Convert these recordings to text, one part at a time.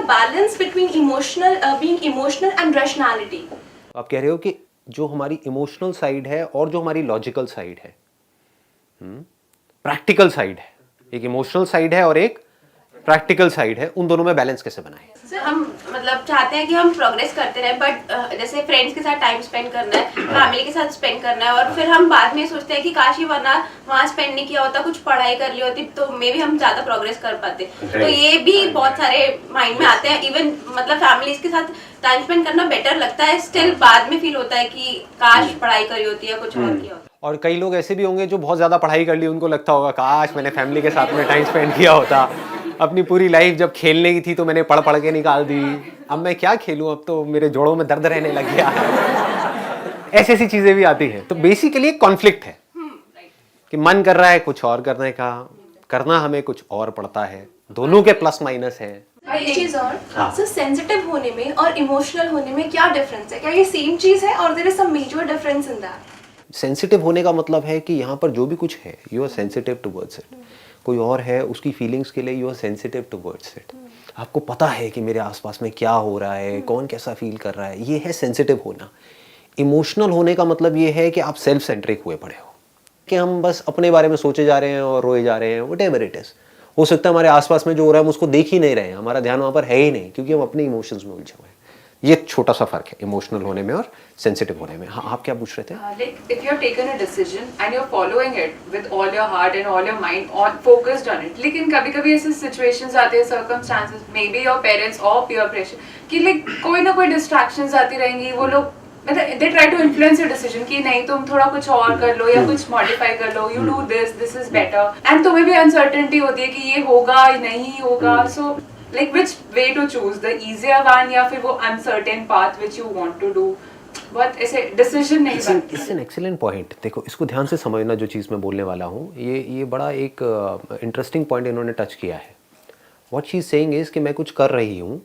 balance between being emotional and rationality. आप कह रहे हो कि जो हमारी इमोशनल साइड है और जो हमारी लॉजिकल साइड है, प्रैक्टिकल साइड है, एक इमोशनल साइड है और एक प्रैक्टिकल साइड है, उन दोनों में बैलेंस कैसे बनाएं? हम मतलब चाहते हैं कि हम प्रोग्रेस करते रहे, बट जैसे फ्रेंड्स के साथ टाइम स्पेंड करना है, फैमिली के साथ स्पेंड करना है, और फिर हम बाद में सोचते हैं कि काश ही वरना वहाँ स्पेंड नहीं किया होता, कुछ पढ़ाई कर ली होती तो मे भी हम ज्यादा प्रोग्रेस कर पाते। तो ये भी बहुत सारे माइंड में आते हैं। इवन मतलब फैमिलीज के साथ टाइम स्पेंड करना बेटर लगता है, स्टिल बाद में फील होता है कि काश पढ़ाई करी होती है, कुछ और किया होता। और कई लोग ऐसे भी होंगे जो बहुत ज़्यादा पढ़ाई कर ली, उनको लगता होगा काश मैंने फैमिली के साथ में टाइम स्पेंड किया होता, अपनी पूरी लाइफ जब खेलने की थी तो मैंने पढ़ पढ़ के निकाल दी, अब मैं क्या खेलूं, अब तो मेरे जोड़ों में दर्द रहने लग गया। ऐसी ऐसी चीज़ें भी आती हैं। तो बेसिकली एक कॉन्फ्लिक्ट है कि मन कर रहा है कुछ और करने का, करना हमें कुछ और पड़ता है, दोनों के प्लस माइनस है। एक चीज और, सो सेंसिटिव होने में और इमोशनल होने में क्या डिफरेंस है? क्या ये सेम चीज है और there is some major difference in that? Sensitive होने का मतलब है कि यहाँ पर जो भी कुछ है you are sensitive towards it. कोई और है, उसकी फीलिंग्स के लिए you are sensitive towards it. आपको पता है कि मेरे आसपास में क्या हो रहा है, कौन कैसा फील कर रहा है, ये है सेंसिटिव होना। इमोशनल होने का मतलब ये है कि आप सेल्फ सेंट्रिक हुए पड़े हो, कि हम बस अपने बारे में सोचे जा रहे हैं और रोए जा रहे हैं, व्हाटएवर इट इज। हो सकता है हमारे आसपास में जो हो रहा है हम उसको देख ही नहीं रहे हैं, हमारा ध्यान वहाँ पर है ही नहीं, क्योंकि हम अपने इमोशंस में उलझे हुए हैं। ये छोटा सा फर्क है इमोशनल होने में और सेंसिटिव होने में। हाँ, आप क्या पूछ रहे थे? Like if you're taken a decision and you're following it with all your heart and all your mind, on focused on it, लेकिन कभी-कभी ऐसे situations आते हैं, circumstances, maybe your parents or peer pressure, कि like कोई ना कोई distractions आती रहेंगी, वो लोग मतलब they try to influence your decision कि नहीं तुम थोड़ा कुछ और कर लो या कुछ modify कर लो, you do this is better, and तुम्हें भी uncertainty होती है कि ये होगा या नहीं होगा, so like which way to choose, the easier one या फिर वो uncertain path which you want to do, बहुत ऐसे डिसीजन नहीं बनते। It's an excellent point. देखो, इसको ध्यान से समझना जो चीज़ मैं बोलने वाला हूँ, ये बड़ा एक इंटरेस्टिंग पॉइंट इन्होंने टच किया है। What she is saying is कि मैं कुछ कर रही हूँ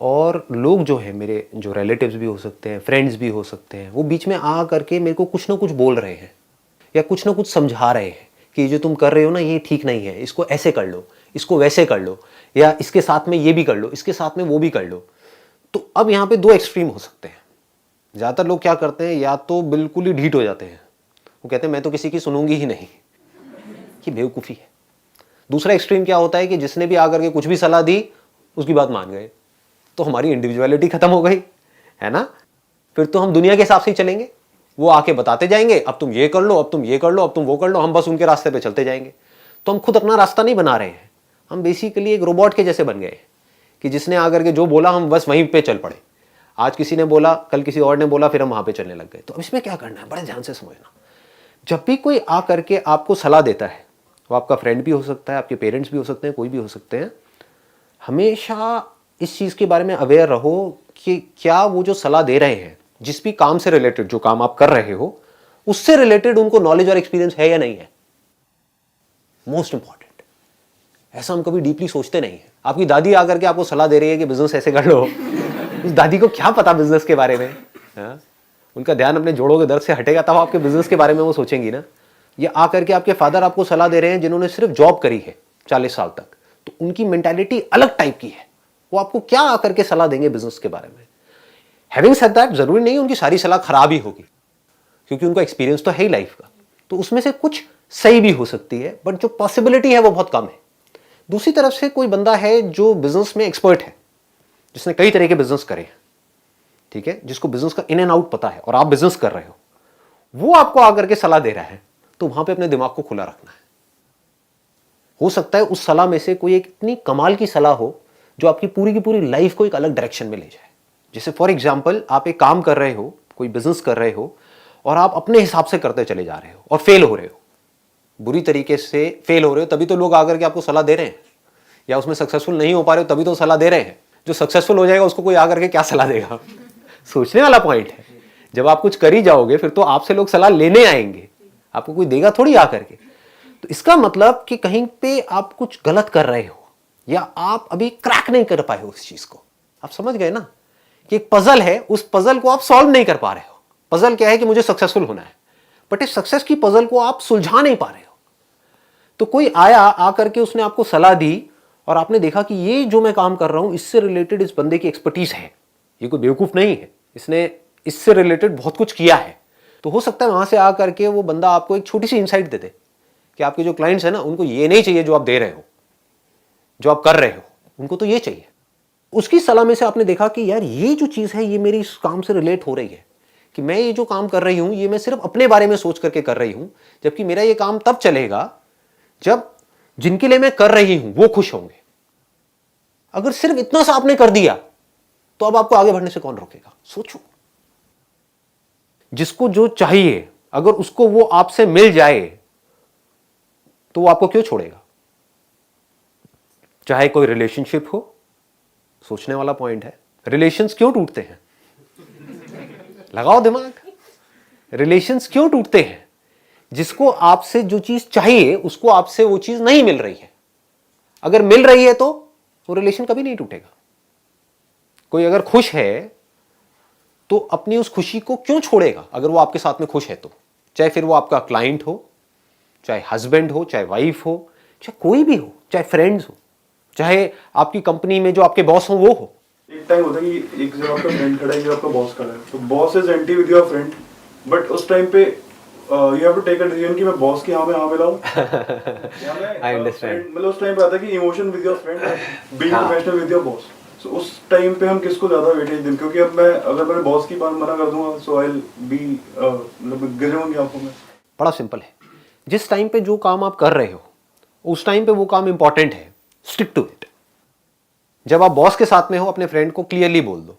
और लोग जो है, मेरे जो रिलेटिव्स भी हो सकते हैं, फ्रेंड्स भी हो सकते हैं, वो बीच में आ करके मेरे को कुछ ना कुछ बोल रहे हैं या कुछ ना कुछ समझा रहे हैं कि जो तुम कर रहे हो ना ये ठीक नहीं है, इसको ऐसे कर लो, इसको वैसे कर लो, या इसके साथ में ये भी कर लो, इसके साथ में वो भी कर लो। तो अब यहाँ पे दो एक्सट्रीम हो सकते हैं। ज़्यादातर लोग क्या करते हैं, या तो बिल्कुल ही ढीठ हो जाते हैं, वो कहते हैं मैं तो किसी की सुनूंगी ही नहीं, कि बेवकूफ़ी है। दूसरा एक्सट्रीम क्या होता है कि जिसने भी आकर के कुछ भी सलाह दी उसकी बात मान गए, तो हमारी इंडिविजुअलिटी खत्म हो गई, है ना। फिर तो हम दुनिया के हिसाब से ही चलेंगे, वो आके बताते जाएंगे अब तुम ये कर लो, अब तुम ये कर लो, अब तुम वो कर लो, हम बस उनके रास्ते पे चलते जाएंगे। तो हम खुद अपना रास्ता नहीं बना रहे हैं, हम बेसिकली एक रोबोट के जैसे बन गए कि जिसने आकर के जो बोला हम बस वहीं पे चल पड़े। आज किसी ने बोला, कल किसी और ने बोला, फिर हम वहाँ पे चलने लग गए। तो अब इसमें क्या करना है, बड़े ध्यान से समझना। जब भी कोई आ करके आपको सलाह देता है, वो आपका फ्रेंड भी हो सकता है, आपके पेरेंट्स भी हो सकते हैं, कोई भी हो सकते हैं, हमेशा इस चीज़ के बारे में अवेयर रहो कि क्या वो जो सलाह दे रहे हैं, जिस भी काम से रिलेटेड जो काम आप कर रहे हो, उससे रिलेटेड उनको नॉलेज और एक्सपीरियंस है या नहीं है। Most important. ऐसा हम कभी डीपली सोचते नहीं है। आपकी दादी आकर के आपको सलाह दे रही है कि बिजनेस ऐसे कर लो, उस दादी को क्या पता बिजनेस के बारे में, है? उनका ध्यान अपने जोड़ों के दर्द से हटेगा तब आपके बिजनेस के बारे में वो सोचेंगी ना। ये आकर के आपके फादर आपको सलाह दे रहे हैं जिन्होंने सिर्फ जॉब करी है 40 साल तक, तो उनकी मेंटालिटी अलग टाइप की है। वो आपको क्या आकर के सलाह देंगे बिजनेस के बारे में। हैविंग सेड दैट, जरूरी नहीं उनकी सारी सलाह खराब ही होगी, क्योंकि उनका एक्सपीरियंस तो है ही लाइफ का, तो उसमें से कुछ सही भी हो सकती है, बट जो पॉसिबिलिटी है वो बहुत कम है। दूसरी तरफ से कोई बंदा है जो बिजनेस में एक्सपर्ट है, जिसने कई तरह के बिजनेस करे हैं, ठीक है, जिसको बिजनेस का इन एंड आउट पता है, और आप बिजनेस कर रहे हो, वो आपको आकर के सलाह दे रहा है, तो वहां पे अपने दिमाग को खुला रखना है। हो सकता है उस सलाह में से कोई एक इतनी कमाल की सलाह हो जो आपकी पूरी की पूरी लाइफ को एक अलग डायरेक्शन में ले जाए। जैसे फॉर एग्जाम्पल, आप एक काम कर रहे हो, कोई बिजनेस कर रहे हो, और आप अपने हिसाब से करते चले जा रहे हो और फेल हो रहे हो, बुरी तरीके से फेल हो रहे हो, तभी तो लोग आकर के आपको सलाह दे रहे हैं। या उसमें सक्सेसफुल नहीं हो पा रहे हो, तभी तो सलाह दे रहे हैं। जो सक्सेसफुल हो जाएगा उसको कोई आकर के क्या सलाह देगा? सोचने वाला पॉइंट है। जब आप कुछ कर ही जाओगे फिर तो आपसे लोग सलाह लेने आएंगे, आपको कोई देगा थोड़ी आकर के। तो इसका मतलब कि कहीं पे आप कुछ गलत कर रहे हो, या आप अभी क्रैक नहीं कर पाए हो उस चीज को। आप समझ गए ना कि एक पजल है, उस पजल को आप सॉल्व नहीं कर पा रहे हो। पजल क्या है कि मुझे सक्सेसफुल होना है, बट इस सक्सेस की पजल को आप सुलझा नहीं पा रहे हो। तो कोई आया आकर के उसने आपको सलाह दी और आपने देखा कि ये जो मैं काम कर रहा हूं इससे रिलेटेड इस बंदे की एक्सपर्टीज है, ये कोई बेवकूफ नहीं है, इसने इससे रिलेटेड बहुत कुछ किया है, तो हो सकता है वहां से आकर के वो बंदा आपको एक छोटी सी इंसाइट दे दे कि आपके जो क्लाइंट्स है ना उनको ये नहीं चाहिए जो आप दे रहे हो, जो आप कर रहे हो, उनको तो ये चाहिए। उसकी सलाह में से आपने देखा कि यार ये जो चीज है ये मेरी इस काम से रिलेट हो रही है, कि मैं ये जो काम कर रही हूं ये मैं सिर्फ अपने बारे में सोच करके कर रही हूं, जबकि मेरा ये काम तब चलेगा जब जिनके लिए मैं कर रही हूं वो खुश होंगे। अगर सिर्फ इतना सा आपने कर दिया तो अब आपको आगे बढ़ने से कौन रोकेगा? सोचो। जिसको जो चाहिए अगर उसको वो आपसे मिल जाए तो वो आपको क्यों छोड़ेगा? चाहे कोई रिलेशनशिप हो, सोचने वाला पॉइंट है। रिलेशंस क्यों टूटते हैं? लगाओ दिमाग। रिलेशंस क्यों टूटते हैं? जिसको आपसे जो चीज चाहिए उसको आपसे वो चीज नहीं मिल रही है। अगर मिल रही है तो वो रिलेशन कभी नहीं टूटेगा। कोई अगर खुश है तो अपनी उस खुशी को क्यों छोड़ेगा अगर वो आपके साथ में खुश है तो? चाहे फिर वो आपका क्लाइंट हो, चाहे हस्बैंड हो, चाहे वाइफ हो, चाहे कोई भी हो, चाहे फ्रेंड्स हो, चाहे आपकी कंपनी में जो आपके बॉस हो वो हो। एक टाइम होता है कि एक जगह आपका फ्रेंड खड़ा है, एक जगह आपका बॉस खड़ा है, तो boss is anti with your friend, but उस टाइम पे you have to take a decision कि मैं बॉस की हाँ मिलाऊं। I understand. मतलब उस टाइम पे आता है कि emotion with your friend, being professional with your boss. So उस टाइम पे हम किसको ज्यादा वेटेज दें? क्योंकि अब अगर मैं बॉस की बात मना कर दूंगा सो आई विल बी मतलब गिरे होंगे आंखों में। बड़ा सिंपल है। जिस टाइम पे जो काम आप कर रहे हो उस टाइम पे वो काम इंपॉर्टेंट है, स्टिक टू इट। जब आप बॉस के साथ में हो अपने फ्रेंड को क्लियरली बोल दो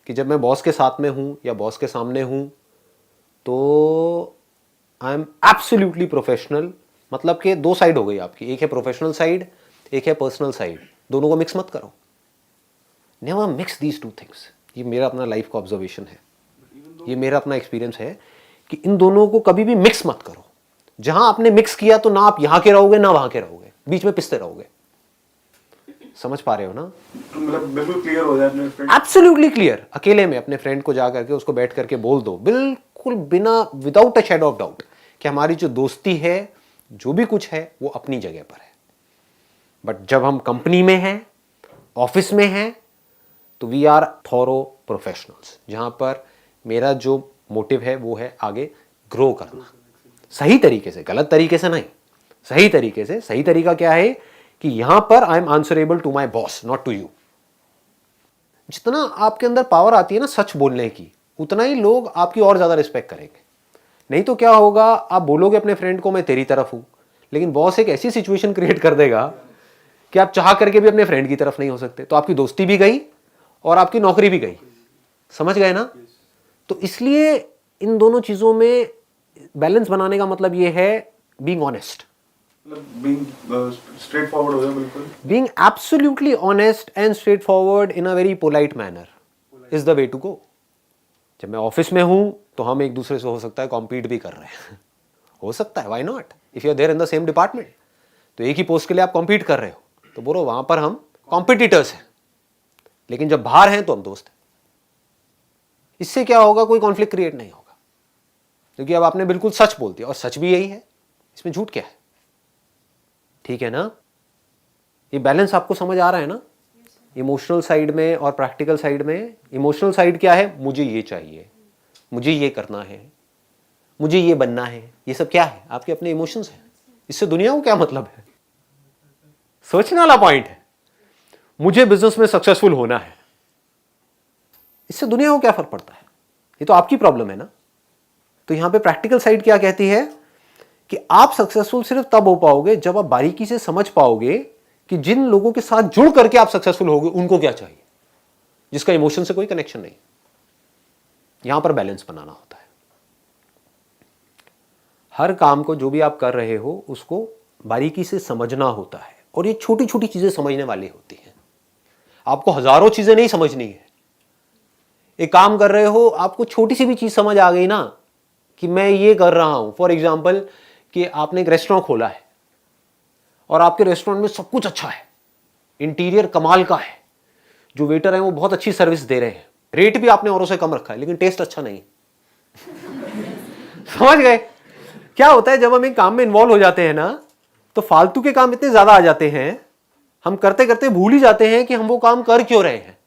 कि जब मैं बॉस के साथ में हूं या बॉस के सामने हूं तो आई एम एब्सोल्युटली प्रोफेशनल। मतलब कि दो साइड हो गई आपकी, एक है प्रोफेशनल साइड, एक है पर्सनल साइड। दोनों को मिक्स मत करो। Never mix these two things. ये मेरा अपना लाइफ का ऑब्जर्वेशन है, ये मेरा अपना एक्सपीरियंस है कि इन दोनों को कभी भी मिक्स मत करो। जहां आपने मिक्स किया तो ना आप यहां के रहोगे ना वहां के रहोगे, बीच में पिसते रहोगे। समझ पा रहे हो ना? मतलब बिल्कुल क्लियर हो जाए अपने फ्रेंड। Absolutely clear. अकेले में अपने फ्रेंड को जा करके उसको बैठ करके बोल दो बिल्कुल बिना without a shadow of doubt कि हमारी जो दोस्ती है, जो भी कुछ है वो अपनी जगह पर है, बट जब हम कंपनी में हैं, ऑफिस में हैं, तो वी आर थॉरो प्रोफेशनल्स। जहां पर मेरा जो मोटिव है वो है आगे ग्रो करना, सही तरीके से, गलत तरीके से नहीं, सही तरीके से। सही तरीका क्या है कि यहां पर I am answerable to my boss, not to you. जितना आपके अंदर पावर आती है ना सच बोलने की, उतना ही लोग आपकी और ज्यादा रिस्पेक्ट करेंगे। नहीं तो क्या होगा, आप बोलोगे अपने फ्रेंड को मैं तेरी तरफ हूं, लेकिन बॉस एक ऐसी सिचुएशन क्रिएट कर देगा कि आप चाह करके भी अपने फ्रेंड की तरफ नहीं हो सकते, तो आपकी दोस्ती भी गई और आपकी नौकरी भी गई। समझ गए ना? तो इसलिए इन दोनों चीजों में बैलेंस बनाने का मतलब यह है being honest, being straightforward हो जाए। बिल्कुल being absolutely honest and straightforward in a very polite manner is the way to go. जब मैं ऑफिस में हूं तो हम एक दूसरे से हो सकता है कॉम्पीट भी कर रहे हैं हो सकता है, why not? If you are there in the same department, तो एक ही पोस्ट के लिए आप कॉम्पीट कर रहे हो, तो बोलो वहां पर हम कॉम्पिटिटर्स हैं, लेकिन जब बाहर हैं तो हम दोस्त हैं। इससे क्या होगा? कोई कॉन्फ्लिक्ट क्रिएट नहीं होगा, क्योंकि अब आपने बिल्कुल सच बोल दिया, और सच भी यही है, इसमें झूठ क्या है? ठीक है ना? ये बैलेंस आपको समझ आ रहा है ना? इमोशनल साइड में और प्रैक्टिकल साइड में। इमोशनल साइड क्या है? मुझे ये चाहिए, मुझे ये करना है, मुझे ये बनना है। ये सब क्या है? आपके अपने इमोशंस हैं। इससे दुनिया को क्या मतलब है? सोचने वाला पॉइंट है। मुझे बिजनेस में सक्सेसफुल होना है, इससे दुनिया को क्या फर्क पड़ता है? ये तो आपकी प्रॉब्लम है ना। तो यहां पे प्रैक्टिकल साइड क्या कहती है कि आप सक्सेसफुल सिर्फ तब हो पाओगे जब आप बारीकी से समझ पाओगे कि जिन लोगों के साथ जुड़ करके आप सक्सेसफुल होगे उनको क्या चाहिए, जिसका इमोशन से कोई कनेक्शन नहीं। यहां पर बैलेंस बनाना होता है। हर काम को जो भी आप कर रहे हो उसको बारीकी से समझना होता है, और ये छोटी छोटी चीजें समझने वाली होती हैं। आपको हजारों चीजें नहीं समझनी है। एक काम कर रहे हो, आपको छोटी सी भी चीज समझ आ गई ना कि मैं ये कर रहा हूं, फॉर एग्जाम्पल कि आपने एक रेस्टोरेंट खोला है और आपके रेस्टोरेंट में सब कुछ अच्छा है, इंटीरियर कमाल का है, जो वेटर है वो बहुत अच्छी सर्विस दे रहे हैं, रेट भी आपने औरों से कम रखा है, लेकिन टेस्ट अच्छा नहीं। समझ गए? क्या होता है जब हम एक काम में इन्वॉल्व हो जाते हैं ना, तो फालतू के काम इतने ज्यादा आ जाते हैं, हम करते करते भूल ही जाते हैं कि हम वो काम कर क्यों रहे हैं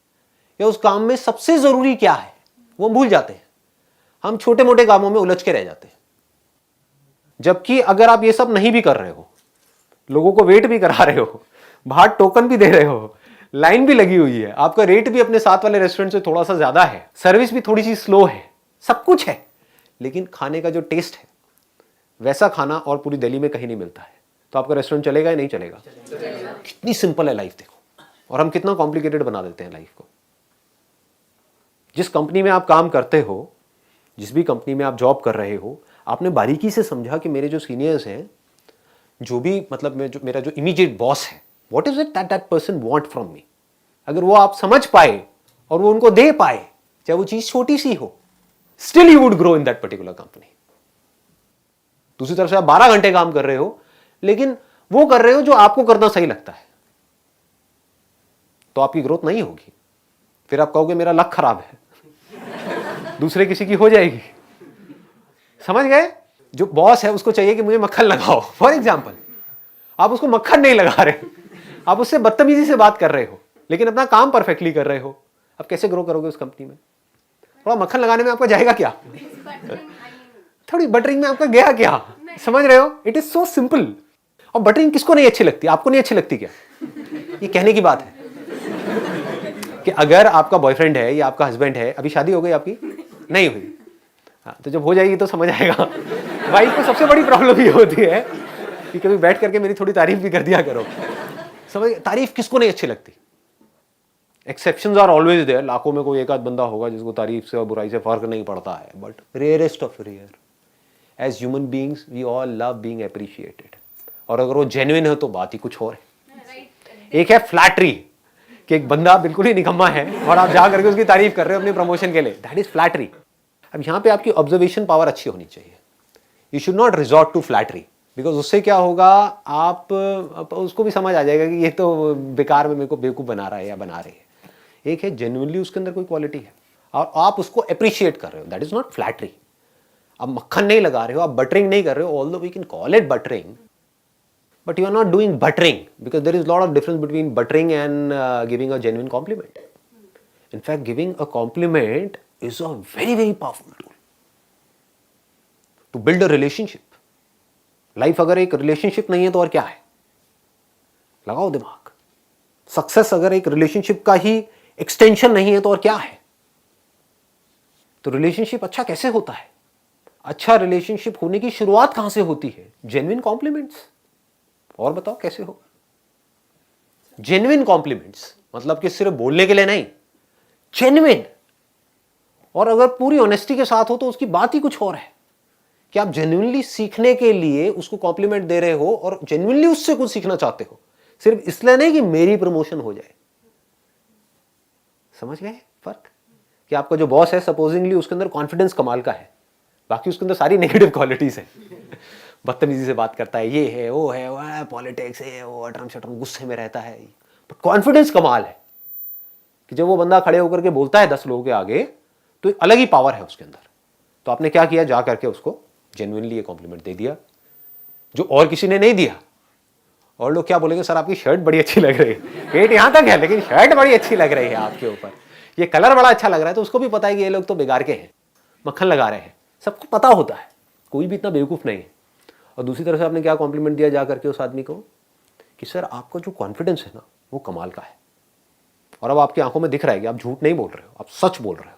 या उस काम में सबसे जरूरी क्या है, वो भूल जाते हैं। हम छोटे मोटे कामों में उलझ के रह जाते हैं। जबकि अगर आप ये सब नहीं भी कर रहे हो, लोगों को वेट भी करा रहे हो, बाहर टोकन भी दे रहे हो, लाइन भी लगी हुई है, आपका रेट भी अपने साथ वाले रेस्टोरेंट से थोड़ा सा ज्यादा है, सर्विस भी थोड़ी सी स्लो है, सब कुछ है, लेकिन खाने का जो टेस्ट है वैसा खाना और पूरी दिल्ली में कहीं नहीं मिलता है, तो आपका रेस्टोरेंट चलेगा या नहीं चलेगा? कितनी सिंपल है लाइफ देखो, और हम कितना कॉम्प्लिकेटेड बना देते हैं लाइफ को। जिस कंपनी में आप काम करते हो, जिस भी कंपनी में आप जॉब कर रहे हो, आपने बारीकी से समझा कि मेरे जो सीनियर्स हैं, जो भी मतलब मेरा जो इमीडिएट बॉस है, what is it that person want from me, अगर वो आप समझ पाए और वो उनको दे पाए, चाहे वो चीज छोटी सी हो, still you would grow in that particular company. दूसरी तरफ से आप 12 घंटे काम कर रहे हो, लेकिन वो कर रहे हो जो आपको करना सही लगता है, तो आपकी ग्रोथ नहीं होगी। फिर आप कहोगे मेरा लक खराब है, दूसरे किसी की हो जाएगी। समझ गए? जो बॉस है उसको चाहिए कि मुझे मक्खन लगाओ, फॉर एग्जाम्पल, आप उसको मक्खन नहीं लगा रहे, आप उससे बदतमीजी से बात कर रहे हो, लेकिन अपना काम परफेक्टली कर रहे हो। अब कैसे ग्रो करोगे उस कंपनी में? थोड़ा मक्खन लगाने में आपका जाएगा क्या? थोड़ी बटरिंग में आपका गया क्या? समझ रहे हो? It is so simple. और बटरिंग किसको नहीं अच्छी लगती? आपको नहीं अच्छी लगती क्या? ये कहने की बात है कि अगर आपका बॉयफ्रेंड है या आपका हस्बैंड है, अभी शादी हो गई आपकी? नहीं हुई। हाँ, तो जब हो जाएगी तो समझ आएगा। वाइफ को सबसे बड़ी प्रॉब्लम ये होती है कि कभी बैठ करके मेरी थोड़ी तारीफ भी कर दिया करो। समझ? तारीफ किसको नहीं अच्छी लगती? एक्सेप्शंस आर ऑलवेज देयर, लाखों में कोई एक आध बंदा होगा जिसको तारीफ से और बुराई से फर्क नहीं पड़ता है, but rarest of rare. As human beings we all love being appreciated, और अगर वो जेन्युइन है तो बात ही कुछ और है। एक है फ्लैटरी, कि एक बंदा बिल्कुल ही निकम्मा है और आप जा करके उसकी तारीफ कर रहे हो अपने प्रमोशन के लिए, दैट इज फ्लैटरी। अब यहाँ पे आपकी ऑब्जर्वेशन पावर अच्छी होनी चाहिए। You should not resort to flattery, because उससे क्या होगा, आप उसको भी समझ आ जाएगा कि ये तो बेकार में मेरे को बेवकूफ़ बना रहा है या बना रही है। एक है जेन्युइनली उसके अंदर कोई क्वालिटी है और आप उसको अप्रिशिएट कर रहे हो, दैट इज नॉट फ्लैटरी। आप मक्खन नहीं लगा रहे हो, आप बटरिंग नहीं कर रहे हो, although we can call it buttering, but you are not doing buttering, because there is a lot of difference between buttering and giving a genuine compliment. In fact, giving a compliment is a very, very powerful tool to build a relationship. Life अगर एक relationship नहीं है तो और क्या है? लगाओ दिमाग। Success अगर एक relationship का ही extension नहीं है तो और क्या है? तो relationship अच्छा कैसे होता है? अच्छा relationship होने की शुरुआत कहां से होती है? Genuine compliments। और बताओ कैसे हो? जेन्युइन कॉम्प्लीमेंट्स, मतलब कि सिर्फ बोलने के लिए नहीं, जेन्युइन। और अगर पूरी ऑनेस्टी के साथ हो तो उसकी बात ही कुछ और है कि आप जेन्युइनली सीखने के लिए उसको कॉम्प्लीमेंट दे रहे हो और जेन्युइनली उससे कुछ सीखना चाहते हो, सिर्फ इसलिए नहीं कि मेरी प्रमोशन हो जाए। समझ गए फर्क? कि आपका जो बॉस है, सपोजिंगली उसके अंदर कॉन्फिडेंस कमाल का है, बाकी उसके अंदर सारी नेगेटिव क्वालिटीज है। बदतमीजी से बात करता है, ये है वो है पॉलिटिक्स है, वो अटरम शटरम, गुस्से में रहता है, बट कॉन्फिडेंस कमाल है कि जब वो बंदा खड़े होकर के बोलता है 10 लोगों के आगे तो एक अलग ही पावर है उसके अंदर। तो आपने क्या किया, जा करके उसको जेन्युइनली ये कॉम्प्लीमेंट दे दिया जो और किसी ने नहीं दिया। और लोग क्या बोलेंगे, सर आपकी शर्ट बड़ी अच्छी लग रही है, पेट यहां तक है लेकिन शर्ट बड़ी अच्छी लग रही है आपके ऊपर, ये कलर बड़ा अच्छा लग रहा है। तो उसको भी पता है कि ये लोग तो बेकार के हैं, मक्खन लगा रहे हैं, सबको पता होता है, कोई भी इतना बेवकूफ नहीं है। और दूसरी तरफ से आपने क्या कॉम्प्लीमेंट दिया जा करके उस आदमी को कि सर आपका जो कॉन्फिडेंस है ना वो कमाल का है, और अब आपकी आंखों में दिख रहा है कि आप झूठ नहीं बोल रहे हो, आप सच बोल रहे हो।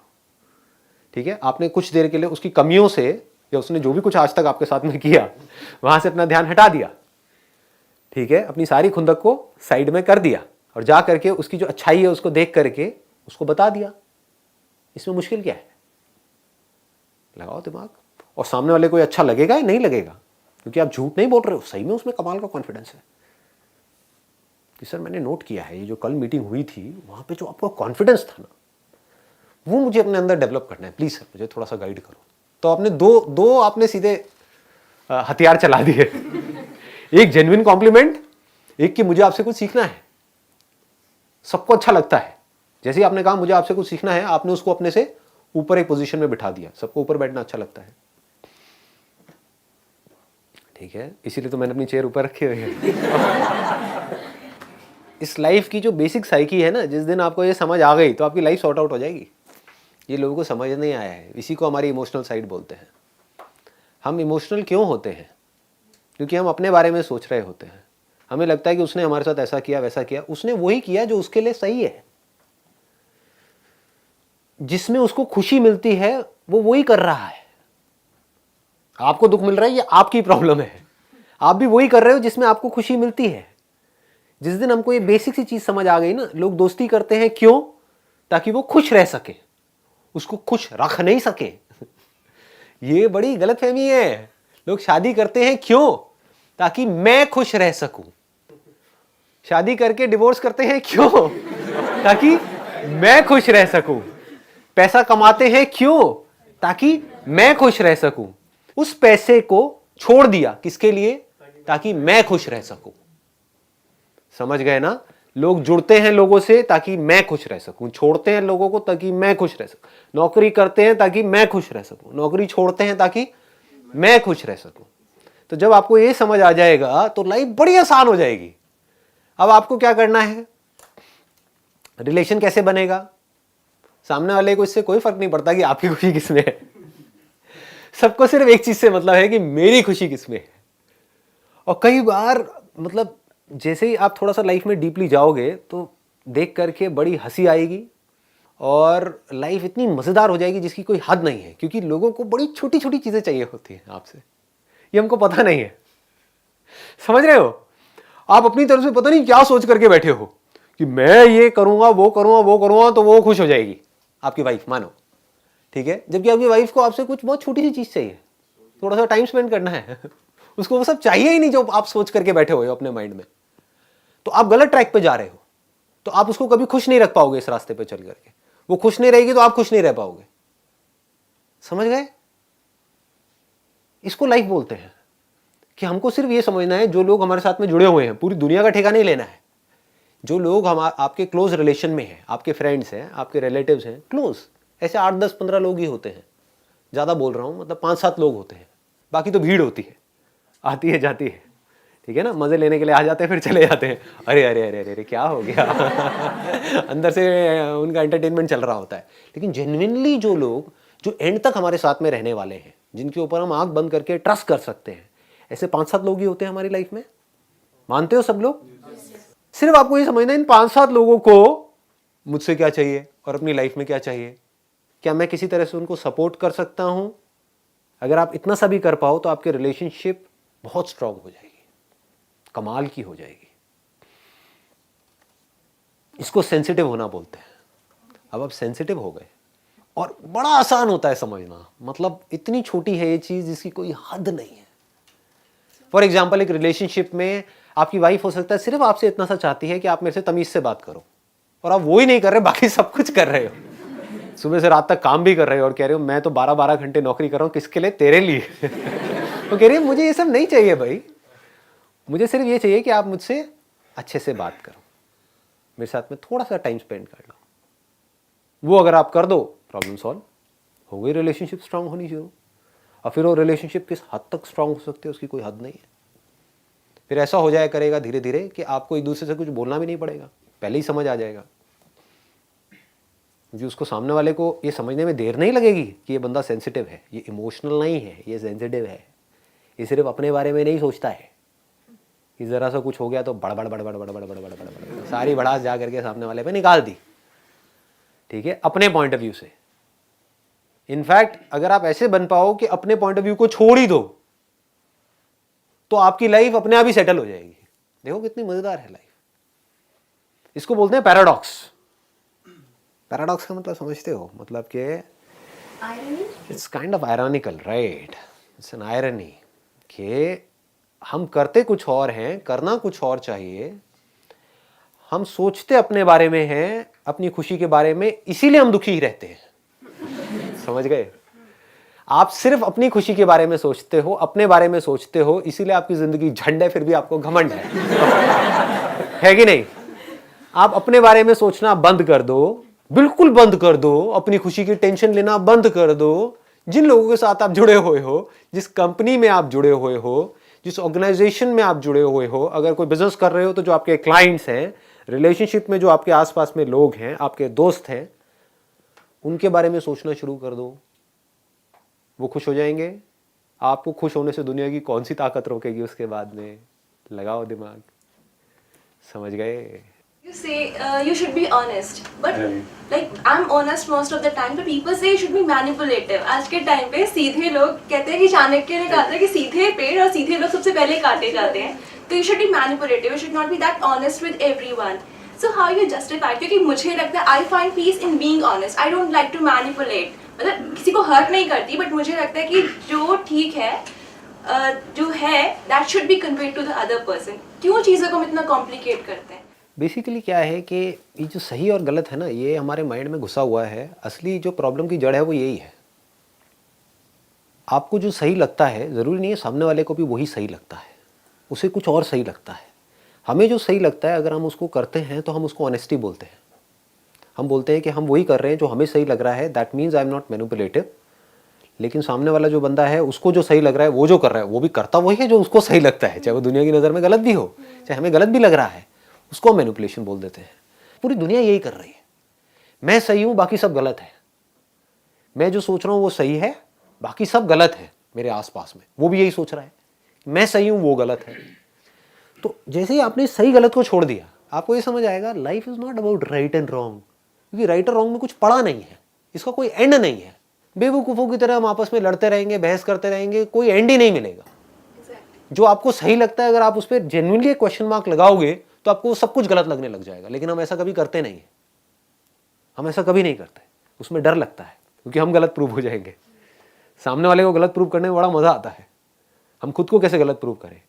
ठीक है, आपने कुछ देर के लिए उसकी कमियों से या उसने जो भी कुछ आज तक आपके साथ में किया वहां से अपना ध्यान हटा दिया। ठीक है, अपनी सारी खुंदक को साइड में कर दिया और जा करके उसकी जो अच्छाई है उसको देख करके उसको बता दिया। इसमें मुश्किल क्या है? लगाओ दिमाग। और सामने वाले को अच्छा लगेगा या नहीं लगेगा, क्योंकि आप झूठ नहीं बोल रहे हो, सही में उसमें कमाल का कॉन्फिडेंस है कि सर मैंने नोट किया है ये जो कल मीटिंग हुई थी वहां पे जो आपका कॉन्फिडेंस था ना वो मुझे अपने अंदर डेवलप करना है, प्लीज सर मुझे थोड़ा सा गाइड करो। तो आपने दो आपने सीधे हथियार चला दिए। एक जेन्युइन कॉम्प्लीमेंट, एक कि मुझे आपसे कुछ सीखना है। सबको अच्छा लगता है, जैसे ही आपने कहा मुझे आपसे कुछ सीखना है, आपने उसको अपने से ऊपर एक पोजीशन में बिठा दिया। सबको ऊपर बैठना अच्छा लगता है, ठीक है, इसीलिए तो मैंने अपनी चेयर ऊपर रखी हुई है। इस लाइफ की जो बेसिक साइकी है ना, जिस दिन आपको ये समझ आ गई तो आपकी लाइफ सॉर्ट आउट हो जाएगी। ये लोगों को समझ नहीं आया है, इसी को हमारी इमोशनल साइड बोलते हैं। हम इमोशनल क्यों होते हैं? क्योंकि हम अपने बारे में सोच रहे होते हैं। हमें लगता है कि उसने हमारे साथ ऐसा किया वैसा किया, उसने वही किया जो उसके लिए सही है। जिसमें उसको खुशी मिलती है वो वही कर रहा है। आपको दुख मिल रहा है, ये आपकी प्रॉब्लम है। आप भी वही कर रहे हो जिसमें आपको खुशी मिलती है। जिस दिन हमको ये बेसिक सी चीज समझ आ गई ना, लोग दोस्ती करते हैं क्यों? ताकि वो खुश रह सके, उसको खुश रख नहीं सके। ये बड़ी गलतफहमी है। लोग शादी करते हैं क्यों? ताकि मैं खुश रह सकूं। शादी करके डिवोर्स करते हैं क्यों? ताकि मैं खुश रह सकूं। पैसा कमाते हैं क्यों? ताकि मैं खुश रह सकूं। उस पैसे को छोड़ दिया किसके लिए? ताकि मैं खुश रह सकूं। समझ गए ना? लोग जुड़ते हैं लोगों से ताकि मैं खुश रह सकूं, छोड़ते हैं लोगों को ताकि मैं खुश रह सकूं। नौकरी करते हैं ताकि मैं खुश रह सकूं, नौकरी छोड़ते हैं ताकि मैं खुश रह सकूं। तो जब आपको ये समझ आ जाएगा तो लाइफ बड़ी आसान हो जाएगी। अब आपको क्या करना है? रिलेशन कैसे बनेगा? सामने वाले को इससे कोई फर्क नहीं पड़ता कि आपकी खुशी किसमें है। सबको सिर्फ एक चीज से मतलब है कि मेरी खुशी किसमें है। और कई बार मतलब जैसे ही आप थोड़ा सा लाइफ में डीपली जाओगे तो देख करके बड़ी हंसी आएगी और लाइफ इतनी मजेदार हो जाएगी जिसकी कोई हद नहीं है। क्योंकि लोगों को बड़ी छोटी छोटी चीजें चाहिए होती हैं आपसे, ये हमको पता नहीं है। समझ रहे हो? आप अपनी तरफ से पता नहीं क्या सोच करके बैठे हो कि मैं ये करूंगा वो करूंगा वो करूंगा तो वो खुश हो जाएगी आपकी वाइफ, मानो, ठीक है। जबकि आपकी वाइफ को आपसे कुछ बहुत छोटी सी चीज चाहिए, थोड़ा सा टाइम स्पेंड करना है। उसको वो सब चाहिए ही नहीं जो आप सोच करके बैठे हुए हो अपने माइंड में। तो आप गलत ट्रैक पे जा रहे हो, तो आप उसको कभी खुश नहीं रख पाओगे इस रास्ते पे चल करके। वो खुश नहीं रहेगी तो आप खुश नहीं रह पाओगे। समझ गए? इसको लाइफ बोलते हैं कि हमको सिर्फ ये समझना है, जो लोग हमारे साथ में जुड़े हुए हैं, पूरी दुनिया का ठेका नहीं लेना है। जो लोग हम आपके क्लोज रिलेशन में हैं, आपके फ्रेंड्स हैं, आपके रिलेटिव्स हैं, क्लोज, ऐसे 8, 10, 15 लोग ही होते हैं। ज़्यादा बोल रहा हूँ, मतलब 5, 7 लोग होते हैं। बाकी तो भीड़ होती है, आती है जाती है, ठीक है ना। मज़े लेने के लिए आ जाते हैं फिर चले जाते हैं। अरे अरे अरे अरे, अरे क्या हो गया। अंदर से उनका एंटरटेनमेंट चल रहा होता है। लेकिन जेन्युइनली जो लोग जो एंड तक हमारे साथ में रहने वाले हैं, जिनके ऊपर हम आंख बंद करके ट्रस्ट कर सकते हैं, ऐसे 5, 7 लोग ही होते हैं हमारी लाइफ में। मानते हो सब लोग? सिर्फ आपको ये समझना है इन 5, 7 लोगों को मुझसे क्या चाहिए और अपनी लाइफ में क्या चाहिए। क्या मैं किसी तरह से उनको सपोर्ट कर सकता हूं? अगर आप इतना सा भी कर पाओ तो आपके रिलेशनशिप बहुत स्ट्रांग हो जाएगी, कमाल की हो जाएगी। इसको सेंसिटिव होना बोलते हैं। अब आप सेंसिटिव हो गए और बड़ा आसान होता है समझना। मतलब इतनी छोटी है ये चीज जिसकी कोई हद नहीं है। फॉर एग्जाम्पल, एक रिलेशनशिप में आपकी वाइफ हो सकता है सिर्फ आपसे इतना सा चाहती है कि आप मेरे से तमीज से बात करो, और आप वो ही नहीं कर रहे, बाकी सब कुछ कर रहे हो। सुबह से रात तक काम भी कर रहे हो और कह रहे हो मैं तो 12-12 घंटे नौकरी कर रहा हूं, किसके लिए? तेरे लिए। तो कह रही है मुझे ये सब नहीं चाहिए भाई, मुझे सिर्फ ये चाहिए कि आप मुझसे अच्छे से बात करो, मेरे साथ में थोड़ा सा टाइम स्पेंड कर लो। वो अगर आप कर दो, प्रॉब्लम सॉल्व हो गई, रिलेशनशिप स्ट्रांग होनी शुरू। और फिर वो रिलेशनशिप किस हद तक स्ट्रांग हो सकते हैं उसकी कोई हद नहीं है। फिर ऐसा हो जाया करेगा धीरे धीरे कि आपको एक दूसरे से कुछ बोलना भी नहीं पड़ेगा, पहले ही समझ आ जाएगा। जो उसको सामने वाले को ये समझने में देर नहीं लगेगी कि ये बंदा सेंसिटिव है, ये इमोशनल नहीं है, ये सेंसिटिव है, ये सिर्फ अपने बारे में नहीं सोचता है। कि ज़रा सा कुछ हो गया तो बड़बड़ बड़बड़ बड़बड़ बड़बड़ बड़बड़ सारी भड़ास जा करके सामने वाले पे निकाल दी, ठीक है, अपने पॉइंट ऑफ व्यू से। इनफैक्ट अगर आप ऐसे बन पाओ कि अपने पॉइंट ऑफ व्यू को छोड़ ही दो, तो आपकी लाइफ अपने आप ही सेटल हो जाएगी। देखो कितनी मजेदार है लाइफ। इसको बोलते हैं पैराडॉक्स। पैराडॉक्स का मतलब समझते हो? मतलब कि it's kind of ironical, right? It's an irony कि हम करते कुछ और हैं, करना कुछ और चाहिए, हम सोचते अपने बारे में हैं, अपनी खुशी के बारे में, इसीलिए हम दुखी ही रहते हैं। समझ गए? आप सिर्फ अपनी खुशी के बारे में सोचते हो, अपने बारे में सोचते हो, इसीलिए आपकी जिंदगी झंड है, फिर भी आपको घमंड है कि नहीं? आप अपने बारे में सोचना बंद कर दो, बिल्कुल बंद कर दो, अपनी खुशी की टेंशन लेना बंद कर दो। जिन लोगों के साथ आप जुड़े हुए हो, जिस कंपनी में आप जुड़े हुए हो, जिस ऑर्गेनाइजेशन में आप जुड़े हुए हो, अगर कोई बिजनेस कर रहे हो तो जो आपके क्लाइंट्स हैं, रिलेशनशिप में जो आपके आसपास में लोग हैं, आपके दोस्त हैं, उनके बारे में सोचना शुरू कर दो। वो खुश हो जाएंगे, आपको खुश होने से दुनिया की कौन सी ताकत रोकेगी उसके बाद में। लगाओ दिमाग, समझ गए? You say you should be honest, but like I'm honest most of the time. But people say you should be manipulative. आज के टाइम पे सीधे लोग कहते हैं कि चाणक्य ने कहा था कि सीधे पेड़ और सीधे लोग सबसे पहले काटे जाते हैं। तो you should be manipulative. You should not be that honest with everyone. So how you justify? क्योंकि मुझे लगता है I find peace in being honest. I don't like to manipulate. मतलब किसी को हर्ट नहीं करती, बट मुझे लगता है कि जो ठीक है, जो है, that should be conveyed to the other person. क्यों चीज़ों को हम इतना कॉम्प्लिकेट करते हैं? बेसिकली क्या है कि ये जो सही और गलत है ना, ये हमारे माइंड में घुसा हुआ है। असली जो प्रॉब्लम की जड़ है वो यही है। आपको जो सही लगता है, ज़रूरी नहीं है सामने वाले को भी वही सही लगता है, उसे कुछ और सही लगता है। हमें जो सही लगता है अगर हम उसको करते हैं तो हम उसको ऑनेस्टी बोलते हैं। हम बोलते हैं कि हम वही कर रहे हैं जो हमें सही लग रहा है, that means I am not manipulative. लेकिन सामने वाला जो बंदा है, उसको जो सही लग रहा है, वो जो कर रहा है, वो भी करता वही है जो उसको सही लगता है, चाहे वो दुनिया की नज़र में गलत भी हो, चाहे हमें गलत भी लग रहा है, उसको हम मैनिपुलेशन बोल देते हैं। पूरी दुनिया यही कर रही है। मैं सही हूँ, बाकी सब गलत है। मैं जो सोच रहा हूँ वो सही है, बाकी सब गलत है। मेरे आसपास में वो भी यही सोच रहा है, मैं सही हूँ, वो गलत है। तो जैसे ही आपने सही गलत को छोड़ दिया, आपको ये समझ आएगा life is not about right and wrong. क्योंकि राइट और रॉन्ग में कुछ पड़ा नहीं है, इसका कोई एंड नहीं है। बेवकूफ़ों की तरह हम आपस में लड़ते रहेंगे, बहस करते रहेंगे, कोई एंड ही नहीं मिलेगा। जो आपको सही लगता है, अगर आप उस पर जेन्युइनली क्वेश्चन मार्क लगाओगे तो आपको सब कुछ गलत लगने लग जाएगा। लेकिन हम ऐसा कभी करते नहीं है, हम ऐसा कभी नहीं करते। उसमें डर लगता है क्योंकि हम गलत प्रूव हो जाएंगे। सामने वाले को गलत प्रूव करने में बड़ा मजा आता है। हम खुद को कैसे गलत प्रूव करें?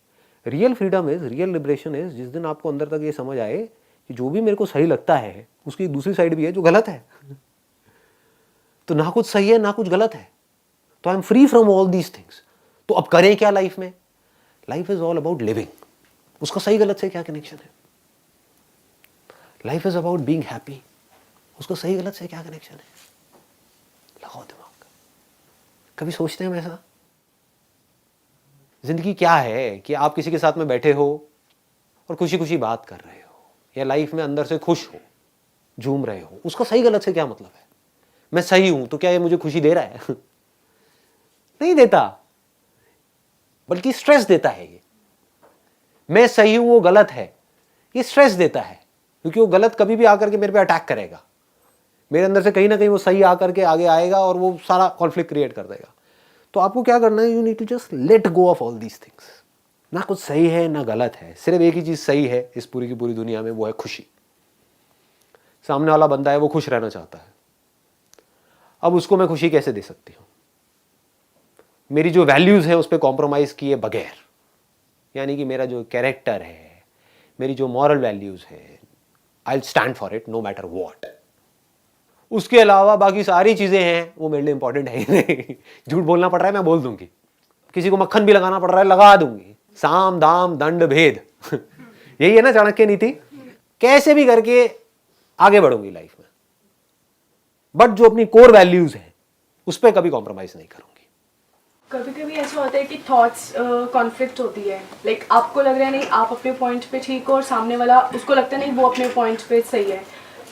Real freedom is, real liberation is जिस दिन आपको अंदर तक ये समझ आए कि जो भी मेरे को सही लगता है उसकी दूसरी साइड भी है जो गलत है। तो ना कुछ सही है ना कुछ गलत है, तो I am free from all these things. तो अब करें क्या लाइफ में? Life is all about living. उसका सही गलत से क्या कनेक्शन है? Life is about being happy. उसका सही गलत से क्या कनेक्शन है? लगाओ दिमाग। कभी सोचते हैं हम ऐसा? जिंदगी क्या है कि आप किसी के साथ में बैठे हो और खुशी खुशी बात कर रहे हो, या लाइफ में अंदर से खुश हो, झूम रहे हो। उसका सही गलत से क्या मतलब है? मैं सही हूं तो क्या ये मुझे खुशी दे रहा है? नहीं देता, बल्कि स्ट्रेस देता है। ये मैं सही हूं वो गलत है, ये स्ट्रेस देता है। क्योंकि वो गलत कभी भी आकर के मेरे पे अटैक करेगा। मेरे अंदर से कहीं ना कहीं वो सही आकर के आगे आएगा और वो सारा कॉन्फ्लिक्ट क्रिएट कर देगा। तो आपको क्या करना है? You need to just let go of all these things. ना कुछ सही है ना गलत है, सिर्फ एक ही चीज सही है इस पूरी की पूरी दुनिया में, वो है खुशी। सामने वाला बंदा है वो खुश रहना चाहता है, अब उसको मैं खुशी कैसे दे सकती हूँ? मेरी जो वैल्यूज है उस पर कॉम्प्रोमाइज किए बगैर, यानी कि मेरा जो कैरेक्टर है, मेरी जो मॉरल वैल्यूज है, I will stand for it no matter what. उसके अलावा बाकी सारी चीजें हैं वो मेरे लिए इंपॉर्टेंट है ही नहीं। झूठ बोलना पड़ रहा है मैं बोल दूंगी, किसी को मक्खन भी लगाना पड़ रहा है लगा दूंगी। साम दाम दंड भेद यही है ना चाणक्य नीति। कैसे भी करके आगे बढ़ूंगी लाइफ में, बट जो अपनी कोर वैल्यूज है उस पर कभी कॉम्प्रोमाइज नहीं करूंगी। कभी कभी ऐसा होता है कि थॉट्स कॉन्फ्लिक्ट होती है। लाइक आपको लग रहा है नहीं आप अपने पॉइंट पे ठीक हो, और सामने वाला उसको लगता है नहीं वो अपने पॉइंट पे सही है।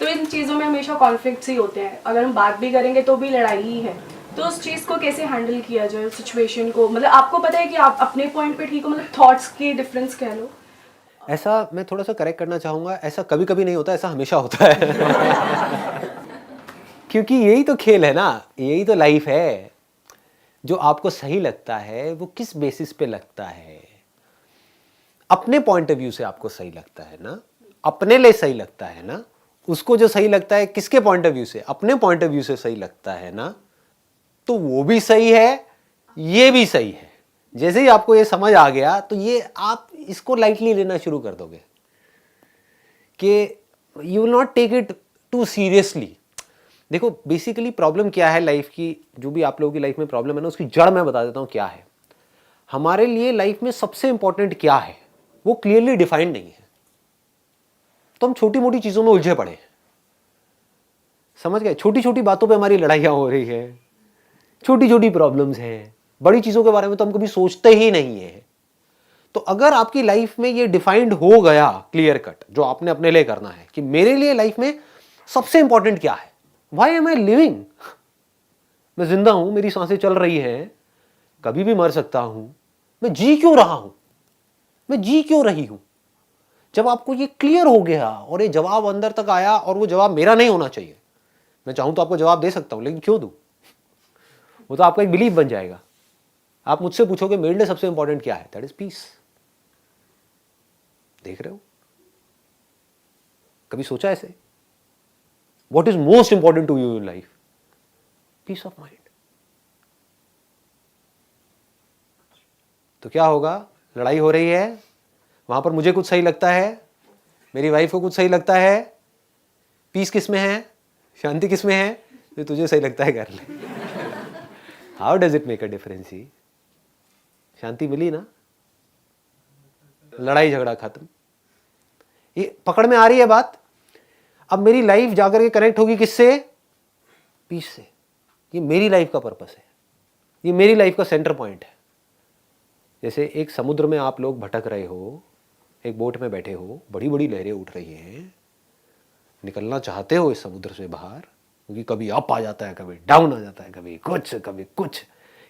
तो इन चीज़ों में हमेशा कॉन्फ्लिक्ट्स ही होते हैं। अगर हम बात भी करेंगे तो भी लड़ाई ही है। तो उस चीज़ को कैसे हैंडल किया जाए, सिचुएशन को? मतलब आपको पता है कि आप अपने पॉइंट पे ठीक हो, मतलब थॉट्स की डिफरेंस कह लो। ऐसा मैं थोड़ा सा करेक्ट करना चाहूंगा, ऐसा कभी कभी नहीं होता, ऐसा हमेशा होता है। क्योंकि यही तो खेल है ना, यही तो लाइफ है। जो आपको सही लगता है वो किस बेसिस पे लगता है? अपने पॉइंट ऑफ व्यू से आपको सही लगता है ना, अपने लिए सही लगता है ना। उसको जो सही लगता है किसके पॉइंट ऑफ व्यू से? अपने पॉइंट ऑफ व्यू से सही लगता है ना, तो वो भी सही है, ये भी सही है। जैसे ही आपको ये समझ आ गया तो ये आप इसको लाइटली लेना शुरू कर दोगे कि you will not take it too seriously. देखो बेसिकली प्रॉब्लम क्या है लाइफ की, जो भी आप लोगों की लाइफ में प्रॉब्लम है ना, उसकी जड़ मैं बता देता हूं क्या है। हमारे लिए लाइफ में सबसे इंपॉर्टेंट क्या है वो क्लियरली डिफाइंड नहीं है। तो हम छोटी मोटी चीजों में उलझे पड़े हैं, समझ गए? छोटी छोटी बातों पे हमारी लड़ाइयां हो रही है, छोटी छोटी प्रॉब्लम्स हैं, बड़ी चीजों के बारे में तो हम कभी सोचते ही नहीं है। तो अगर आपकी लाइफ में ये डिफाइंड हो गया क्लियर कट जो आपने अपने लिए करना है कि मेरे लिए लाइफ में सबसे इंपॉर्टेंट क्या है, व्हाई एम आई लिविंग, मैं जिंदा हूं, मेरी सांसें चल रही हैं, कभी भी मर सकता हूं, मैं जी क्यों रहा हूं, मैं जी क्यों रही हूं। जब आपको ये क्लियर हो गया और ये जवाब अंदर तक आया, और वो जवाब मेरा नहीं होना चाहिए, मैं चाहूं तो आपको जवाब दे सकता हूं लेकिन क्यों दूं, वो तो आपका एक बिलीफ बन जाएगा। आप मुझसे पूछोगे मेरे लिए सबसे इंपॉर्टेंट क्या है, दैट इज पीस। देख रहे हो, कभी सोचा ऐसे, what is most important to you in life, peace of mind. तो क्या होगा, लड़ाई हो रही है, वहां पर मुझे कुछ सही लगता है, मेरी वाइफ को कुछ सही लगता है, पीस किस में है, शांति किस में है, जो तुझे सही लगता है कर ले। How does it make a difference. ही शांति मिली ना, लड़ाई झगड़ा खत्म। ये पकड़ में आ रही है बात। अब मेरी लाइफ जाकर के कनेक्ट होगी किससे, पीस से। ये मेरी लाइफ का पर्पस है, ये मेरी लाइफ का सेंटर पॉइंट है। जैसे एक समुद्र में आप लोग भटक रहे हो, एक बोट में बैठे हो, बड़ी बड़ी लहरें उठ रही हैं, निकलना चाहते हो इस समुद्र से बाहर, क्योंकि कभी अप आ जाता है, कभी डाउन आ जाता है, कभी कुछ,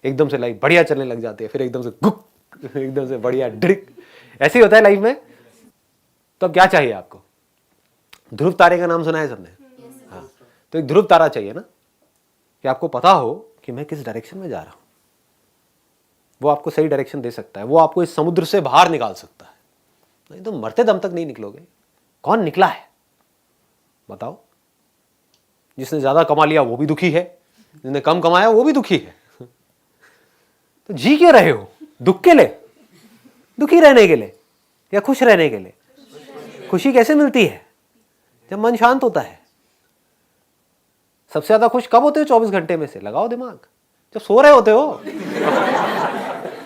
एकदम से लाइफ बढ़िया चलने लग जाती है, फिर एकदम से गुक, एकदम से बढ़िया ड्रिक, ऐसे ही होता है लाइफ में। तो अब क्या चाहिए आपको, ध्रुव तारे का नाम सुना है सबने, हाँ, तो एक ध्रुव तारा चाहिए ना, कि आपको पता हो कि मैं किस डायरेक्शन में जा रहा हूं। वो आपको सही डायरेक्शन दे सकता है, वो आपको इस समुद्र से बाहर निकाल सकता है, नहीं तो मरते दम तक नहीं निकलोगे। कौन निकला है बताओ। जिसने ज्यादा कमा लिया वो भी दुखी है, जिसने कम कमाया वो भी दुखी है। तो जी क्यों रहे हो, दुख के लिए, दुखी रहने के लिए या खुश रहने के लिए। खुशी कैसे मिलती है, जब मन शांत होता है। सबसे ज्यादा खुश कब होते हो 24 घंटे में से, लगाओ दिमाग, जब सो रहे होते हो।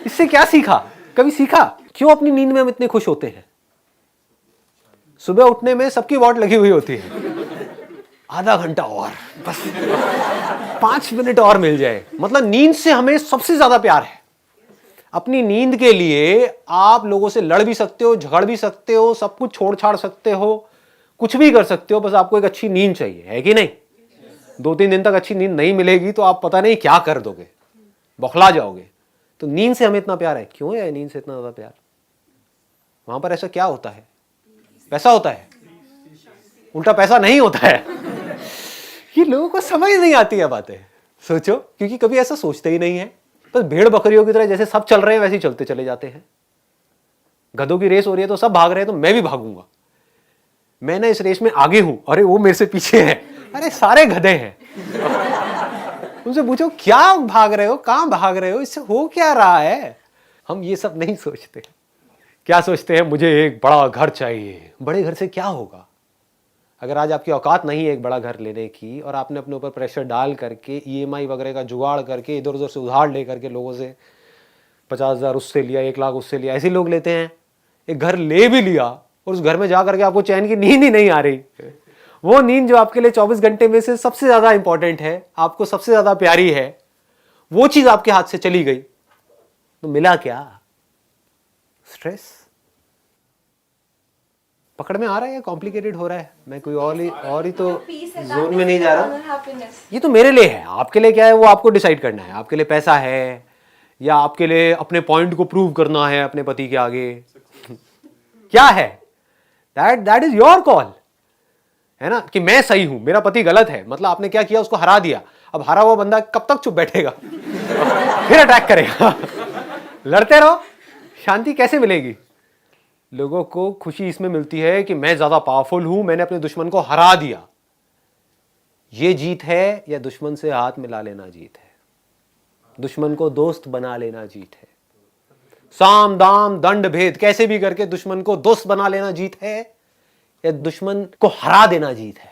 इससे क्या सीखा, कभी सीखा क्यों अपनी नींद में हम इतने खुश होते हैं। सुबह उठने में सबकी वॉट लगी हुई होती है, आधा घंटा और बस 5 मिनट और मिल जाए, मतलब नींद से हमें सबसे ज्यादा प्यार है। अपनी नींद के लिए आप लोगों से लड़ भी सकते हो, झगड़ भी सकते हो, सब कुछ छोड़ छाड़ सकते हो, कुछ भी कर सकते हो, बस आपको एक अच्छी नींद चाहिए, है कि नहीं। 2-3 दिन तक अच्छी नींद नहीं मिलेगी तो आप पता नहीं क्या कर दोगे, बौखला जाओगे। तो नींद से हमें इतना प्यार है, क्यों है नींद से इतना ज्यादा प्यार। वहां पर ऐसा क्या होता है, पैसा होता है, उल्टा पैसा नहीं होता है। ये लोगों को समझ नहीं आती है बातें, सोचो, क्योंकि कभी ऐसा सोचते ही नहीं है। बस भेड़ बकरियों की तरह जैसे सब चल रहे हैं वैसे ही चलते चले जाते हैं। गधों की रेस हो रही है तो सब भाग रहे हैं तो मैं भी भागूंगा, मैं ना इस रेस में आगे हूं, अरे वो मेरे से पीछे है, अरे सारे गधे हैं। उनसे पूछो क्या भाग रहे हो, कहां भाग रहे हो, इससे हो क्या रहा है। हम ये सब नहीं सोचते। क्या सोचते हैं, मुझे एक बड़ा घर चाहिए। बड़े घर से क्या होगा, अगर आज आपकी औकात नहीं है एक बड़ा घर लेने की, और आपने अपने ऊपर प्रेशर डाल करके EMI वगैरह का जुगाड़ करके इधर उधर से उधार ले करके लोगों से 50,000 उससे लिया, 1 लाख उससे लिया, ऐसे लोग लेते हैं। एक घर ले भी लिया और उस घर में जा करके आपको चैन की नींद ही नहीं आ रही। वो नींद जो आपके लिए 24 घंटे में से सबसे ज्यादा इंपॉर्टेंट है, आपको सबसे ज्यादा प्यारी है, वो चीज आपके हाथ से चली गई तो मिला क्या, स्ट्रेस। पकड़ में आ रहा है या कॉम्प्लिकेटेड हो रहा है, मैं कोई और ही तो जोन में नहीं जा रहा। ये तो मेरे लिए है, आपके लिए क्या है वो आपको डिसाइड करना है। आपके लिए पैसा है या आपके लिए अपने पॉइंट को प्रूव करना है अपने पति के आगे, क्या है, दैट इज योर कॉल, है ना। कि मैं सही हूं, मेरा पति गलत है, मतलब आपने क्या किया, उसको हरा दिया। अब हरा हुआ बंदा कब तक चुप बैठेगा, फिर अटैक करेगा। लड़ते रहो, शांति कैसे मिलेगी। लोगों को खुशी इसमें मिलती है कि मैं ज्यादा पावरफुल हूं, मैंने अपने दुश्मन को हरा दिया। ये जीत है या दुश्मन से हाथ मिला लेना जीत है, दुश्मन को दोस्त बना लेना जीत है। साम दाम दंड भेद कैसे भी करके दुश्मन को दोस्त बना लेना जीत है, या दुश्मन को हरा देना जीत है।